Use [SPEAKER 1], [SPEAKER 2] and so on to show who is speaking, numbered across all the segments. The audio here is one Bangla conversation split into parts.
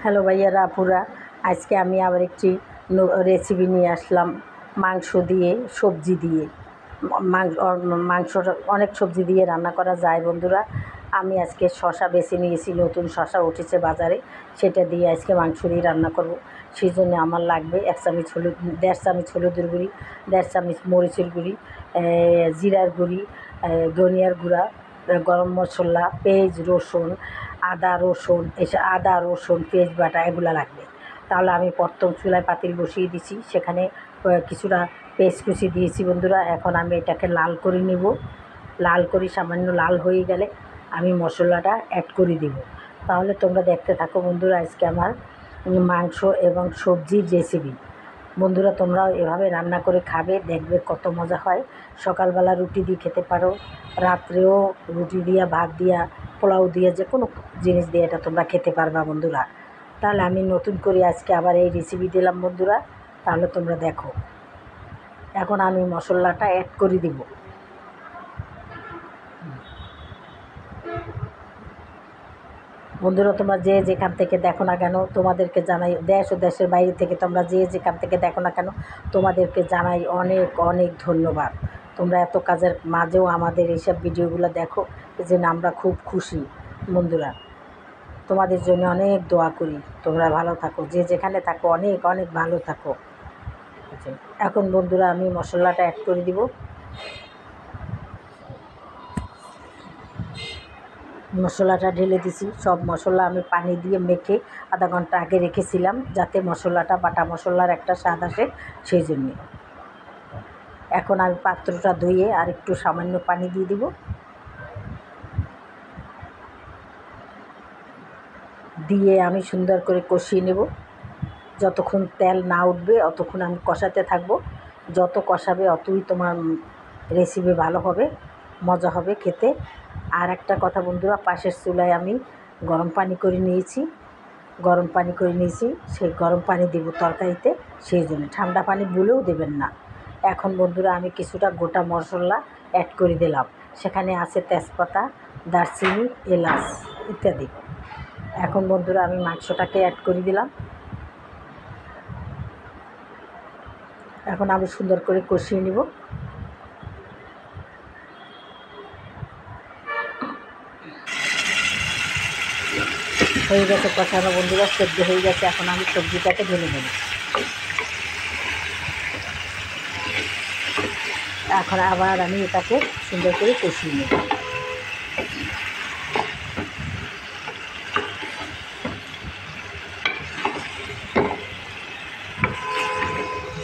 [SPEAKER 1] হ্যালো ভাইয়ারা আপুরা, আজকে আমি আবার একটি রেসিপি নিয়ে আসলাম মাংস দিয়ে সবজি দিয়ে। মাংসটা অনেক সবজি দিয়ে রান্না করা যায় বন্ধুরা। আমি আজকে শসা বেছে নিয়েছি, নতুন শসা উঠেছে বাজারে, সেটা দিয়ে আজকে মাংস দিয়ে রান্না করব। সেই জন্য আমার লাগবে 1 চামচ হলুদ, 1.5 চামচ হলুদের গুঁড়ি, 1.5 চামচ মরিচের গুঁড়ি, জিরার গুঁড়ি, ধনিয়ার গুঁড়া, গরম মশলা, পেঁয়াজ রসুন, আদা রসুন পেঁয়াজ বাটা এগুলো লাগবে। তাহলে আমি প্রথম চুলায় পাতিল বসিয়ে দিছি, সেখানে কিছুটা পেঁয়াজ কুচি দিয়েছি বন্ধুরা। এখন আমি এটাকে লাল করে নিব। লাল করে সামান্য লাল হয়ে গেলে আমি মশলাটা অ্যাড করে দিব। তাহলে তোমরা দেখতে থাকো বন্ধুরা, আজকে আমার মাংস এবং সবজির রেসিপি। বন্ধুরা, তোমরাও এভাবে রান্না করে খাবে, দেখবে কত মজা হয়। সকালবেলা রুটি দিয়ে খেতে পারো, রাত্রেও রুটি দিয়া, ভাত দিয়া, পোলাও দিয়ে, যে কোনো জিনিস দিয়ে এটা তোমরা খেতে পারবা বন্ধুরা। তাহলে আমি নতুন করে আজকে আবার এই রেসিপি দিলাম বন্ধুরা, তাহলে তোমরা দেখো। এখন আমি মশলাটা অ্যাড করে দিব। বন্ধুরা, তোমরা যে যেখান থেকে দেখো না কেন, তোমাদেরকে জানাই, দেশ ও দেশের বাইরে থেকে তোমরা যে যেখান থেকে দেখো না কেন, তোমাদেরকে জানাই অনেক অনেক ধন্যবাদ। তোমরা এত কাজের মাঝেও আমাদের এইসব ভিডিওগুলো দেখো, এই জন্য আমরা খুব খুশি বন্ধুরা। তোমাদের জন্য অনেক দোয়া করি, তোমরা ভালো থাকো, যে যেখানে থাকো অনেক অনেক ভালো থাকো। এখন বন্ধুরা আমি মশলাটা অ্যাড করে দিব। মশলাটা ঢেলে দিছি। সব মশলা আমি পানি দিয়ে মেখে আধা ঘন্টা আগে রেখেছিলাম, যাতে মশলাটা, বাটা মশলার একটা স্বাদ আসে, সেই জন্যে। এখন আমি পাত্রটা ধুয়ে আর একটু সামান্য পানি দিয়ে দিব। দিয়ে আমি সুন্দর করে কষিয়ে নেব। যতক্ষণ তেল না উঠবে অতক্ষণ আমি কষাতে থাকবো। যত কষাবে অতই তোমার রেসিপি ভালো হবে, মজা হবে খেতে। আর একটা কথা বন্ধুরা, পাশের চুলায় আমি গরম পানি করে নিয়েছি। সেই গরম পানি দেব তরকারিতে, সেই জন্য ঠান্ডা পানি ভুলেও দেবেন না। এখন বন্ধুরা আমি কিছুটা গোটা মশলা অ্যাড করে দিলাম। সেখানে আছে তেজপাতা, দারচিনি, এলাচ ইত্যাদি। এখন বন্ধুরা আমি মাংসটাকে অ্যাড করে দিলাম। এখন আমি সুন্দর করে কষিয়ে নিব। হয়ে গেছে কষানো বন্ধুরা, সেদ্ধ হয়ে গেছে। এখন আমি সবজিটাকে ঢেলে নেব। এখন আবার আমি এটাকে সুন্দর করে কষিয়ে নেব।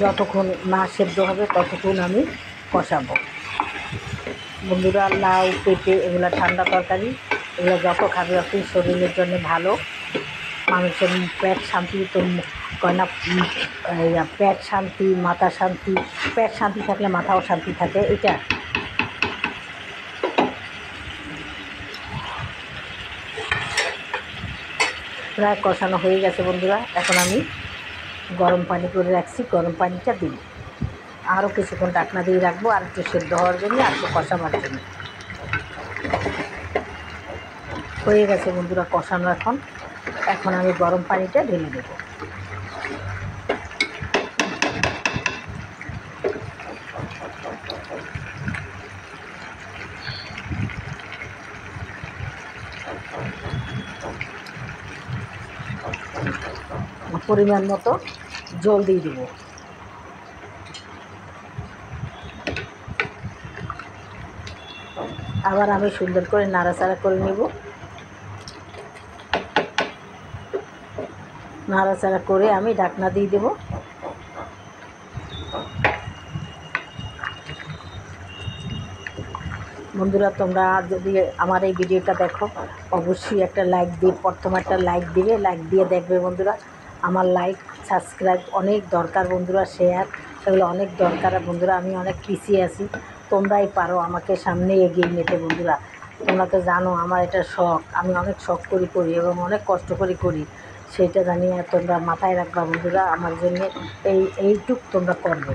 [SPEAKER 1] যতক্ষণ না সেদ্ধ হবে ততক্ষণ আমি কষাবো বন্ধুরা। লাউ, পেঁপে এগুলো ঠান্ডা তরকারি, এগুলো যত খাবে অতই শরীরের জন্য ভালো। মানুষের পেট শান্তি তো কয় না, পেট শান্তি, মাথা শান্তি। পেট শান্তি থাকলে মাথাও শান্তি থাকে। এটা প্রায় কষানো হয়ে গেছে বন্ধুরা। এখন আমি গরম পানি করে রাখছি, গরম পানিটা দিই। আরও কিছুক্ষণ ঢাকনা দিয়ে রাখবো, আর একটু সেদ্ধ হওয়ার জন্য, আর একটু কষাবার জন্য। হয়ে গেছে বন্ধুরা কষানো। এখন আমি গরম পানিটা ঢেলে দেবো। পরিমাণ মতো জল দিয়ে দেবো। আবার আমি সুন্দর করে নাড়াচাড়া করে নেব। নাড়াচাড়া করে আমি ঢাকনা দিয়ে দেব। বন্ধুরা, তোমরা যদি আমার এই ভিডিওটা দেখো, অবশ্যই একটা লাইক দিয়ে, প্রথম একটা লাইক দিবে। লাইক দিয়ে দেখবে বন্ধুরা। আমার লাইক, সাবস্ক্রাইব অনেক দরকার বন্ধুরা, শেয়ার এগুলো অনেক দরকার বন্ধুরা। আমি অনেক পিছিয়ে আছি, তোমরাই পারো আমাকে সামনে এগিয়ে নিতে বন্ধুরা। তোমরা তো জানো আমার এটা শখ, আমি অনেক শখ করি এবং অনেক কষ্ট করি। সেইটা জানিয়ে তোমরা মাথায় রাখবা বন্ধুরা, আমার জন্য এইটুক তোমরা করবে।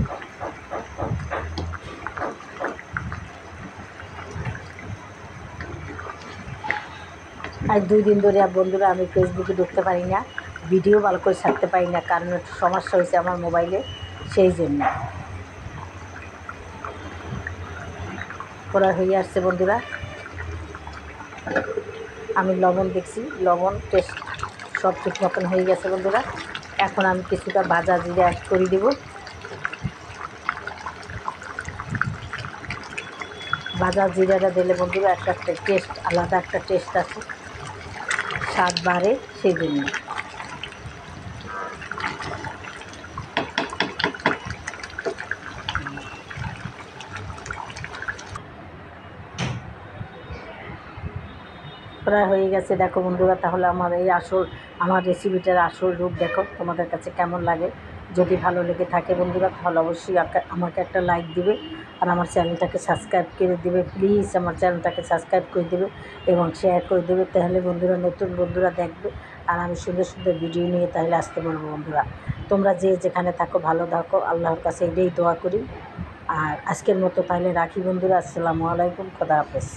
[SPEAKER 1] আজ 2 দিন ধরে বন্ধুরা আমি ফেসবুকে ঢুকতে পারি না, ভিডিও ভালো করে ছাড়তে পারি না, কারণ একটু সমস্যা হয়েছে আমার মোবাইলে, সেই জন্য। করা হয়ে আসছে বন্ধুরা। আমি লবণ দেখছি, লবণ টেস্ট সব ঠিক মতন হয়ে গেছে বন্ধুরা। এখন আমি কিছুটা ভাজা জিরা অ্যাড করে দেব। ভাজা জিরাটা দিলে বন্ধুরা একটা টেস্ট, আলাদা একটা টেস্ট আছে, স্বাদ বাড়ে, সেই জন্য। প্রায় হয়ে গেছে দেখো বন্ধুরা। তাহলে আমার এই আমার রেসিপিটার আসল রূপ দেখো, তোমাদের কাছে কেমন লাগে। যদি ভালো লেগে থাকে বন্ধুরা, তাহলে অবশ্যই আমাকে একটা লাইক দিবে, আর আমার চ্যানেলটাকে সাবস্ক্রাইব করে দেবে। প্লিজ আমার চ্যানেলটাকে সাবস্ক্রাইব করে দেবে এবং শেয়ার করে দেবে, তাহলে বন্ধুরা নতুন বন্ধুরা দেখবে, আর আমি সুন্দর সুন্দর ভিডিও নিয়ে তাহলে আসতে পারবো বন্ধুরা। তোমরা যে যেখানে থাকো ভালো থাকো, আল্লাহর কাছে এটাই দোয়া করি। আর আজকের মতো তাহলে রাখি বন্ধুরা। আসসালামু আলাইকুম, খোদা হাফেজ।